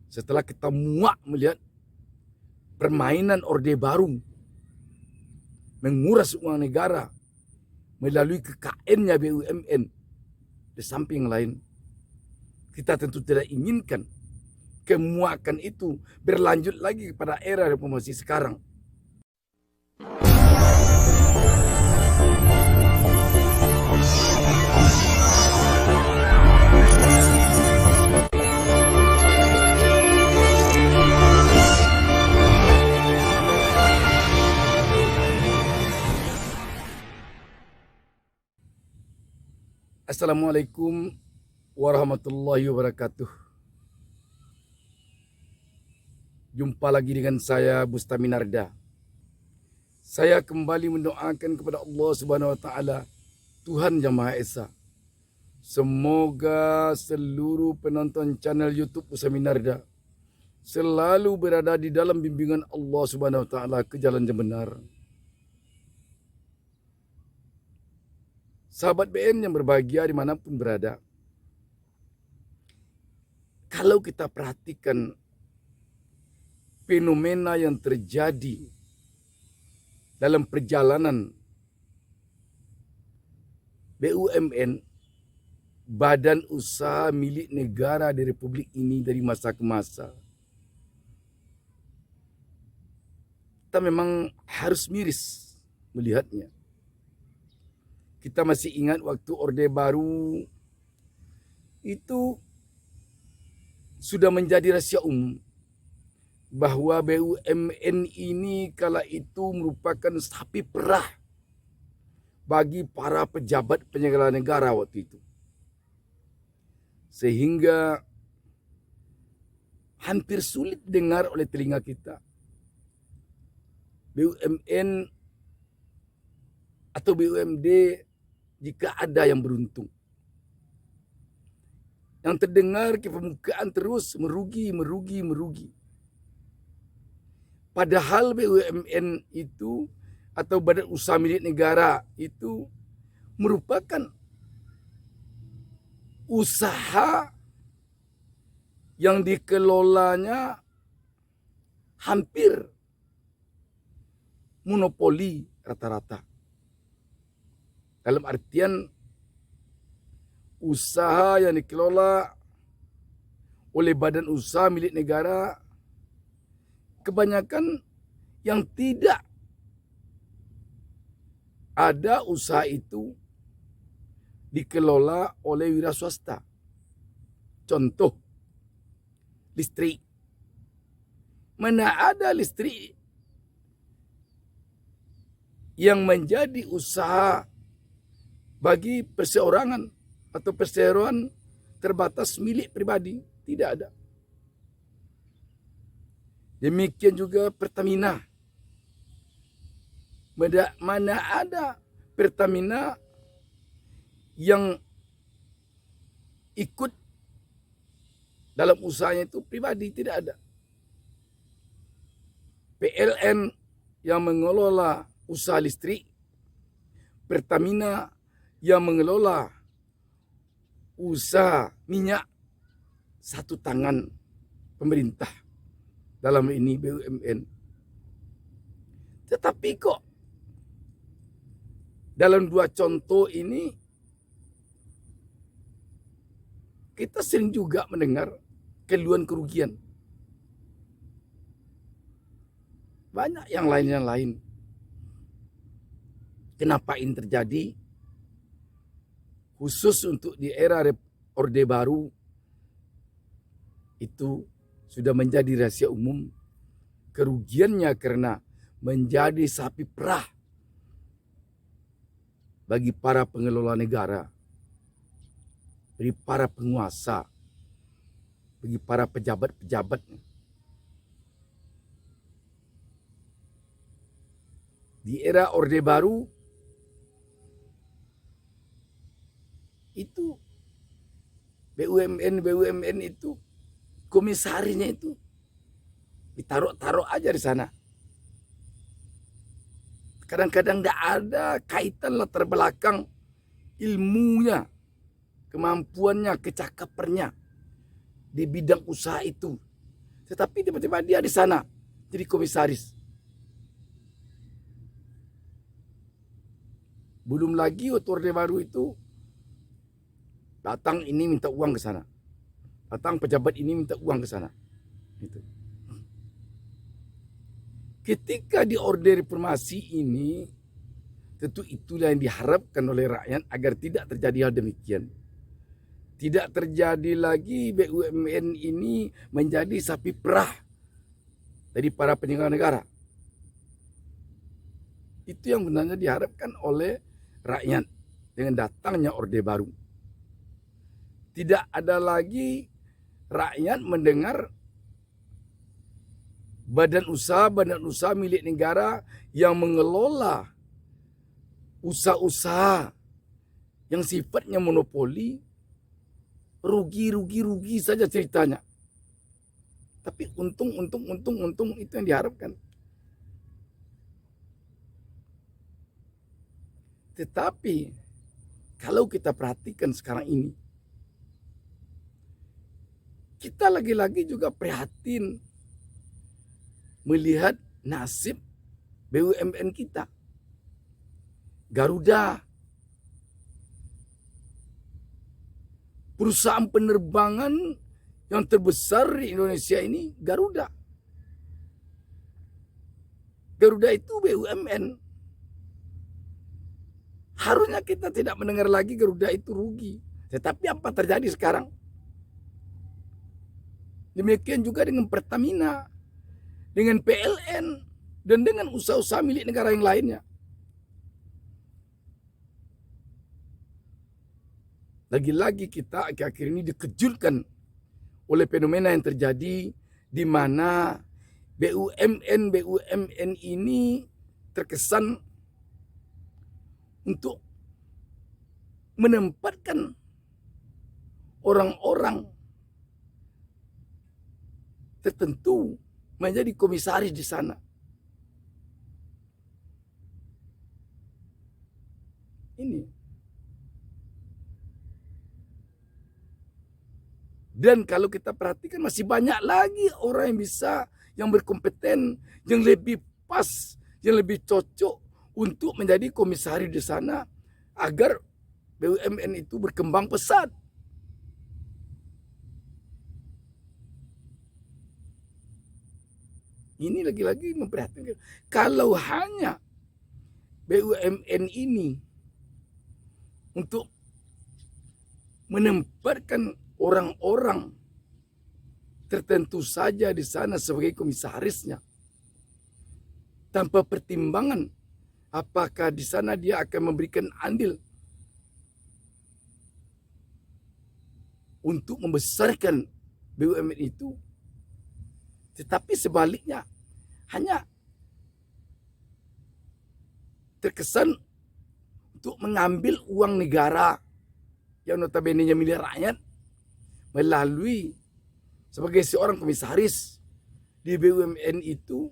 Setelah kita muak melihat permainan Orde Baru menguras uang negara melalui KKN-nya BUMN. Di samping lain, kita tentu tidak inginkan kemuakan itu berlanjut lagi pada era reformasi sekarang. Assalamualaikum warahmatullahi wabarakatuh. Jumpa lagi dengan saya Bustami Narda. Saya kembali mendoakan kepada Allah Subhanahu wa taala, Tuhan Yang Maha Esa. Semoga seluruh penonton channel YouTube Bustami Narda selalu berada di dalam bimbingan Allah Subhanahu wa taala ke jalan yang benar. Sahabat BN yang berbahagia dimanapun berada, kalau kita perhatikan fenomena yang terjadi dalam perjalanan BUMN, badan usaha milik negara di Republik ini dari masa ke masa, kita memang harus miris melihatnya. Kita masih ingat waktu Orde Baru itu sudah menjadi rahasia umum bahwa BUMN ini kala itu merupakan sapi perah bagi para pejabat penyelenggara negara waktu itu. Sehingga hampir sulit dengar oleh telinga kita BUMN atau BUMD jika ada yang beruntung. Yang terdengar ke permukaan terus merugi. Padahal BUMN itu atau badan usaha milik negara itu merupakan usaha yang dikelolanya hampir monopoli rata-rata. Dalam artian usaha yang dikelola oleh badan usaha milik negara kebanyakan yang tidak ada usaha itu dikelola oleh wira swasta. Contoh, listrik. Mana ada listrik yang menjadi usaha bagi perseorangan atau perseroan terbatas milik pribadi? Tidak ada. Demikian juga Pertamina. Mana ada Pertamina yang ikut dalam usahanya itu pribadi? Tidak ada. PLN yang mengelola usaha listrik, Pertamina yang mengelola usaha minyak, satu tangan pemerintah, dalam ini BUMN. Tetapi kok dalam dua contoh ini kita sering juga mendengar keluhan kerugian. Banyak yang lain. Kenapa ini terjadi? Khusus untuk di era Orde Baru itu sudah menjadi rahasia umum. Kerugiannya karena menjadi sapi perah bagi para pengelola negara, bagi para penguasa, bagi para pejabat-pejabat. Di era Orde Baru itu BUMN itu komisarinya itu ditaruh aja di sana. Kadang-kadang tidak ada kaitan latar belakang ilmunya, kemampuannya, kecakapannya di bidang usaha itu. Tetapi tiba-tiba dia di sana jadi komisaris. Belum lagi waktu Orde Baru itu datang ini minta uang ke sana. Datang pejabat ini minta uang ke sana. Gitu. Ketika di Orde Reformasi ini, tentu itulah yang diharapkan oleh rakyat agar tidak terjadi hal demikian. Tidak terjadi lagi BUMN ini menjadi sapi perah dari para penyelenggara negara. Itu yang benarnya diharapkan oleh rakyat dengan datangnya Orde Baru. Tidak ada lagi rakyat mendengar badan usaha milik negara yang mengelola usaha-usaha yang sifatnya monopoli, rugi saja ceritanya. Tapi untung itu yang diharapkan. Tetapi kalau kita perhatikan sekarang ini, kita lagi-lagi juga prihatin melihat nasib BUMN kita. Garuda, perusahaan penerbangan yang terbesar di Indonesia ini Garuda. Garuda itu BUMN. Harusnya kita tidak mendengar lagi Garuda itu rugi. Tetapi apa terjadi sekarang? Demikian juga dengan Pertamina, dengan PLN, dan dengan usaha-usaha milik negara yang lainnya. Lagi-lagi kita akhir-akhir ini dikejutkan oleh fenomena yang terjadi di mana BUMN ini terkesan untuk menempatkan orang-orang tertentu menjadi komisaris di sana. Ini. Dan kalau kita perhatikan masih banyak lagi orang yang berkompeten, yang lebih pas, yang lebih cocok untuk menjadi komisaris di sana agar BUMN itu berkembang pesat. Ini lagi-lagi memperhatikan. Kalau hanya BUMN ini untuk menempatkan orang-orang tertentu saja di sana sebagai komisarisnya, tanpa pertimbangan apakah di sana dia akan memberikan andil untuk membesarkan BUMN itu. Tetapi sebaliknya hanya terkesan untuk mengambil uang negara yang notabene-nya milik rakyat melalui sebagai seorang komisaris di BUMN itu.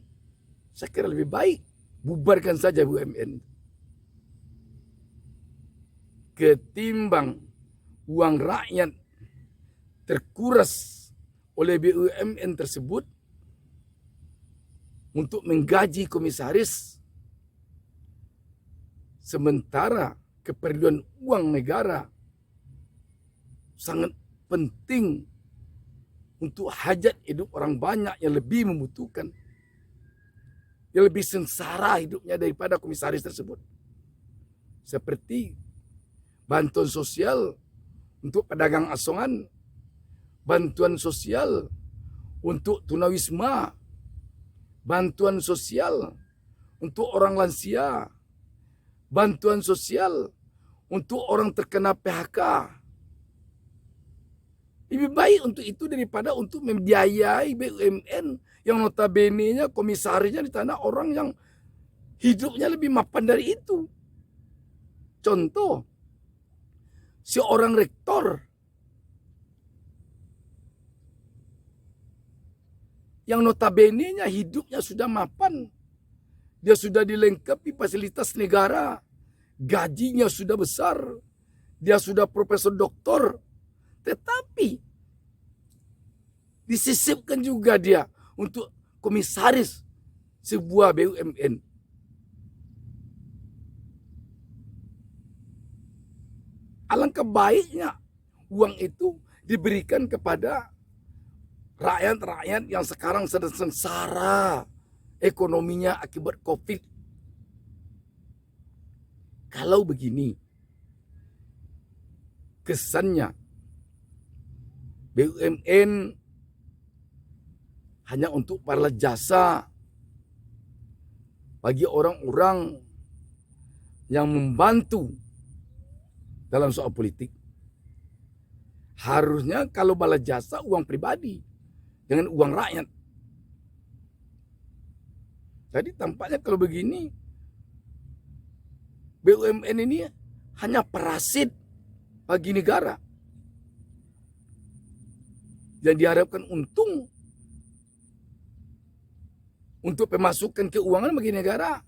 Saya kira lebih baik bubarkan saja BUMN ketimbang uang rakyat terkuras oleh BUMN tersebut untuk menggaji komisaris, sementara keperluan uang negara sangat penting untuk hajat hidup orang banyak yang lebih membutuhkan, yang lebih sengsara hidupnya daripada komisaris tersebut. Seperti bantuan sosial untuk pedagang asongan, bantuan sosial untuk tunawisma, bantuan sosial untuk orang lansia, bantuan sosial untuk orang terkena PHK. Lebih baik untuk itu daripada untuk membiayai BUMN yang notabene-nya komisarisnya di tanah orang yang hidupnya lebih mapan dari itu. Contoh, seorang rektor yang notabene-nya hidupnya sudah mapan, dia sudah dilengkapi fasilitas negara, gajinya sudah besar, dia sudah profesor doktor, tetapi disisipkan juga dia untuk komisaris sebuah BUMN. Alangkah baiknya uang itu diberikan kepada rakyat-rakyat yang sekarang sedang sengsara ekonominya akibat COVID. Kalau begini, kesannya BUMN hanya untuk para jasa bagi orang-orang yang membantu dalam soal politik. Harusnya kalau bala jasa uang pribadi dengan uang rakyat. Jadi tampaknya kalau begini BUMN ini hanya parasit bagi negara. Dan diharapkan untung untuk pemasukan keuangan bagi negara.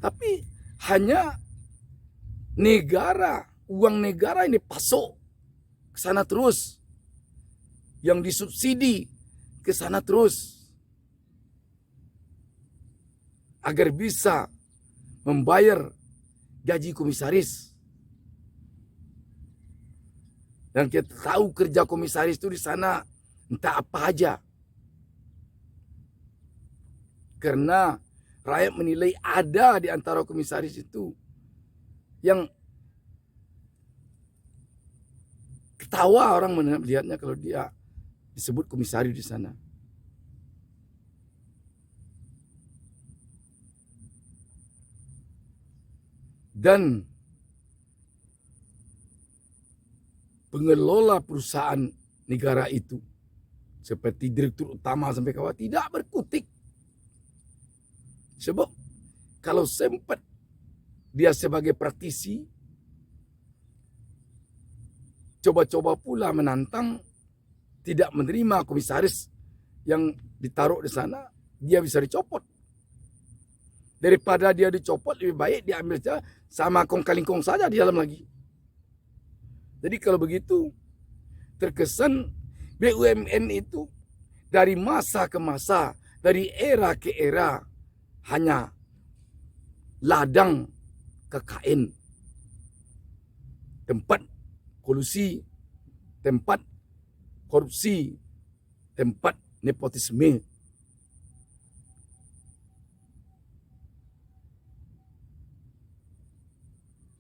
Tapi hanya negara, uang negara ini pasok ke sana terus. Yang disubsidi ke sana terus. Agar bisa membayar gaji komisaris. Dan kita tahu kerja komisaris itu di sana entah apa aja. Karena rakyat menilai ada di antara komisaris itu yang ketawa orang melihatnya kalau dia disebut komisaris di sana. Dan pengelola perusahaan negara itu seperti direktur utama sampai bawah tidak berkutik. Sebab kalau sempat dia sebagai praktisi coba-coba pula menantang tidak menerima komisaris yang ditaruh di sana, dia bisa dicopot. Daripada dia dicopot, lebih baik dia ambil sama kong kali kong saja di dalam lagi. Jadi kalau begitu, terkesan BUMN itu dari masa ke masa, dari era ke era, hanya ladang KKN. Tempat kolusi, tempat korupsi, tempat nepotisme.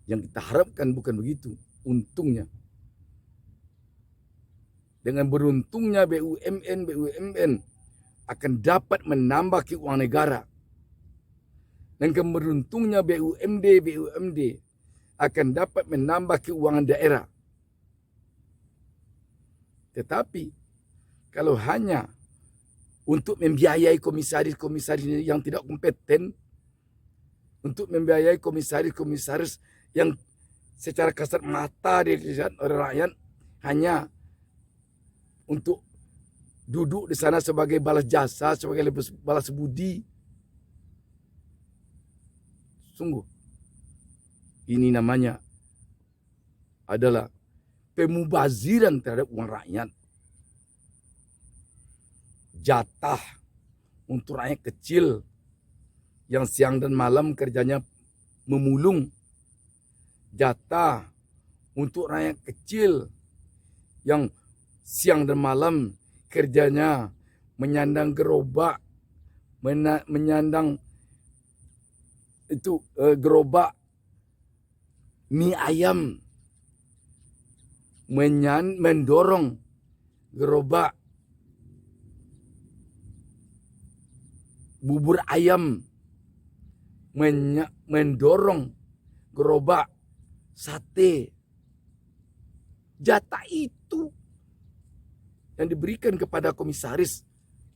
Yang kita harapkan bukan begitu. Untungnya. Dengan beruntungnya BUMN akan dapat menambah keuangan negara. Dan keberuntungnya BUMD akan dapat menambah keuangan daerah. Tetapi kalau hanya untuk membiayai komisaris-komisaris yang tidak kompeten, untuk membiayai komisaris-komisaris yang secara kasat mata dilihat oleh rakyat hanya untuk duduk di sana sebagai balas jasa, sebagai balas budi. Sungguh, ini namanya adalah pemubaziran terhadap uang rakyat. Jatah untuk rakyat kecil yang siang dan malam kerjanya memulung. Jatah untuk rakyat kecil yang siang dan malam kerjanya menyandang gerobak, menyandang itu gerobak mie ayam, mendorong gerobak bubur ayam, mendorong gerobak sate. Jatah itu yang diberikan kepada komisaris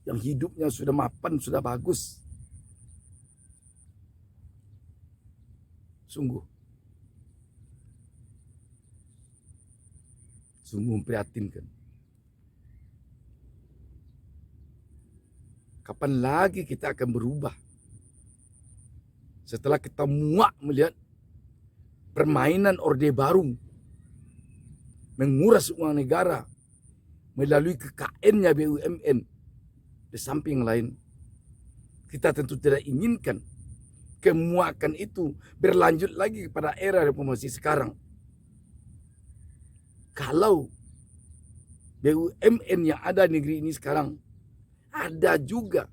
yang hidupnya sudah mapan, sudah bagus. Sungguh memprihatinkan. Kapan lagi kita akan berubah? Setelah kita muak melihat permainan Orde Baru, menguras uang negara, melalui KKN-nya BUMN. Di samping lain, kita tentu tidak inginkan kemuakan itu berlanjut lagi pada era reformasi sekarang. Kalau BUMN yang ada di negeri ini sekarang, ada juga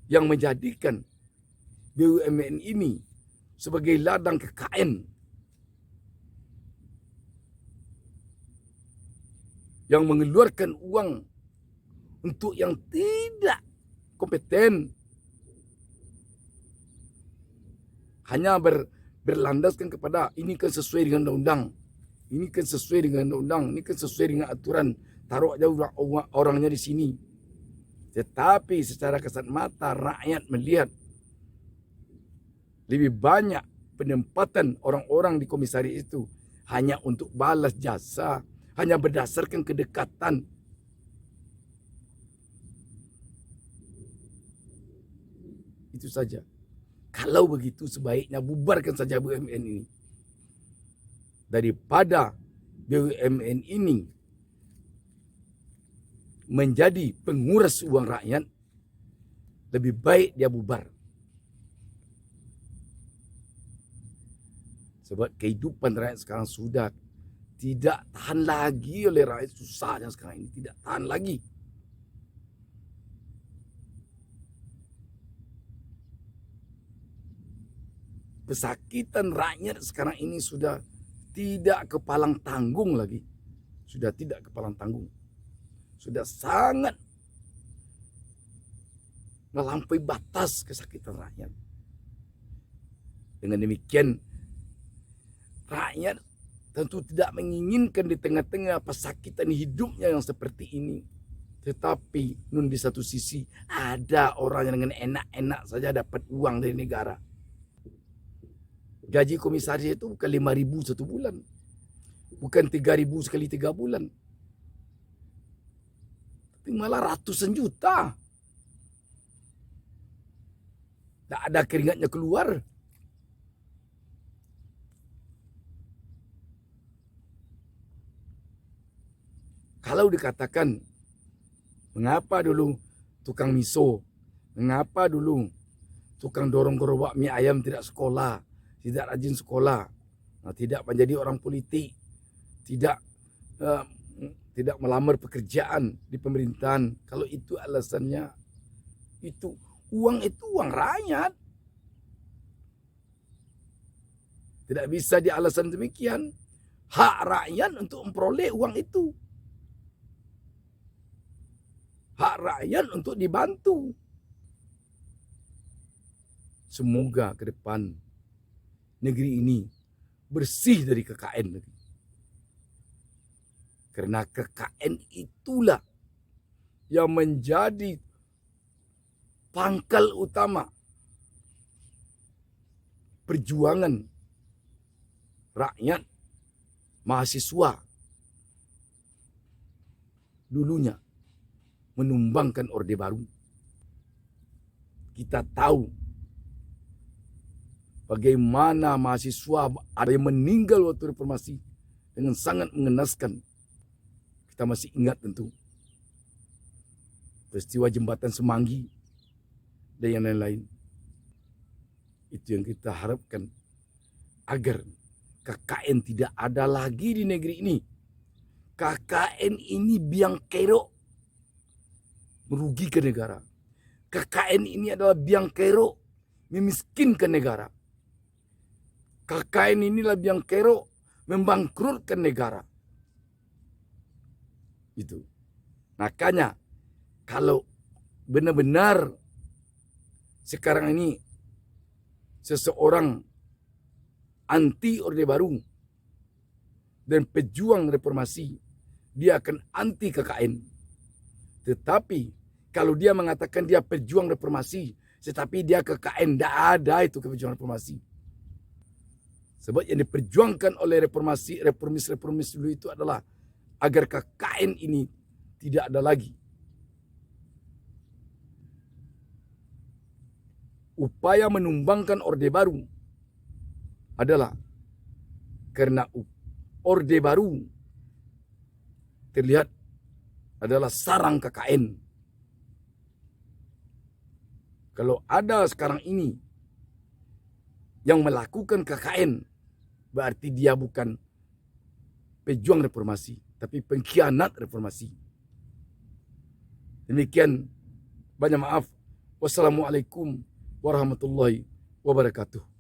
yang menjadikan BUMN ini sebagai ladang KKN yang mengeluarkan uang untuk yang tidak kompeten, hanya berlandaskan kepada ini kan sesuai dengan undang-undang, ini kan sesuai dengan undang-undang, ini kan sesuai dengan aturan, taruh aja orangnya di sini. Tetapi secara kasat mata rakyat melihat lebih banyak penempatan orang-orang di komisari itu hanya untuk balas jasa, hanya berdasarkan kedekatan. Itu saja. Kalau begitu sebaiknya bubarkan saja BUMN ini. Daripada BUMN ini menjadi penguras uang rakyat, lebih baik dia bubar. Sebab kehidupan rakyat sekarang sudah tidak tahan lagi oleh rakyat, susahnya sekarang ini tidak tahan lagi. Pesakitan rakyat sekarang ini sudah tidak kepalang tanggung lagi. Sudah tidak kepalang tanggung. Sudah sangat melampaui batas kesakitan rakyat. Dengan demikian, rakyat tentu tidak menginginkan di tengah-tengah pesakitan hidupnya yang seperti ini. Tetapi nun di satu sisi ada orang yang dengan enak-enak saja dapat uang dari negara. Gaji komisaris itu bukan 5.000 satu bulan. Bukan 3.000 sekali 3 bulan. Tapi malah ratusan juta. Tak ada keringatnya keluar. Kalau dikatakan, mengapa dulu tukang miso, mengapa dulu tukang dorong gerobak mie ayam tidak sekolah, tidak rajin sekolah, tidak menjadi orang politik, tidak melamar pekerjaan di pemerintahan. Kalau itu alasannya, itu uang rakyat. Tidak bisa dialasan demikian. Hak rakyat untuk memperoleh uang itu. Hak rakyat untuk dibantu. Semoga ke depan negeri ini bersih dari KKN. Karena KKN itulah yang menjadi pangkal utama perjuangan rakyat, mahasiswa dulunya menumbangkan Orde Baru. Kita tahu bagaimana mahasiswa ada yang meninggal waktu reformasi dengan sangat mengenaskan. Kita masih ingat tentu peristiwa jembatan Semanggi dan yang lain-lain. Itu yang kita harapkan agar KKN tidak ada lagi di negeri ini. KKN ini biang kerok merugikan negara. KKN ini adalah biang kerok memiskinkan negara. KKN inilah biang kerok membangkrutkan negara. Itu. Makanya kalau benar-benar sekarang ini seseorang anti Orde Baru dan pejuang reformasi, dia akan anti KKN. Tetapi kalau dia mengatakan dia pejuang reformasi, tetapi dia KKN, tidak ada itu pejuang reformasi. Sebab yang diperjuangkan oleh reformis dulu itu adalah agar KKN ini tidak ada lagi. Upaya menumbangkan Orde Baru adalah karena Orde Baru terlihat adalah sarang KKN. Kalau ada sekarang ini yang melakukan KKN, berarti dia bukan pejuang reformasi, tapi pengkhianat reformasi. Demikian, banyak maaf. Wassalamualaikum warahmatullahi wabarakatuh.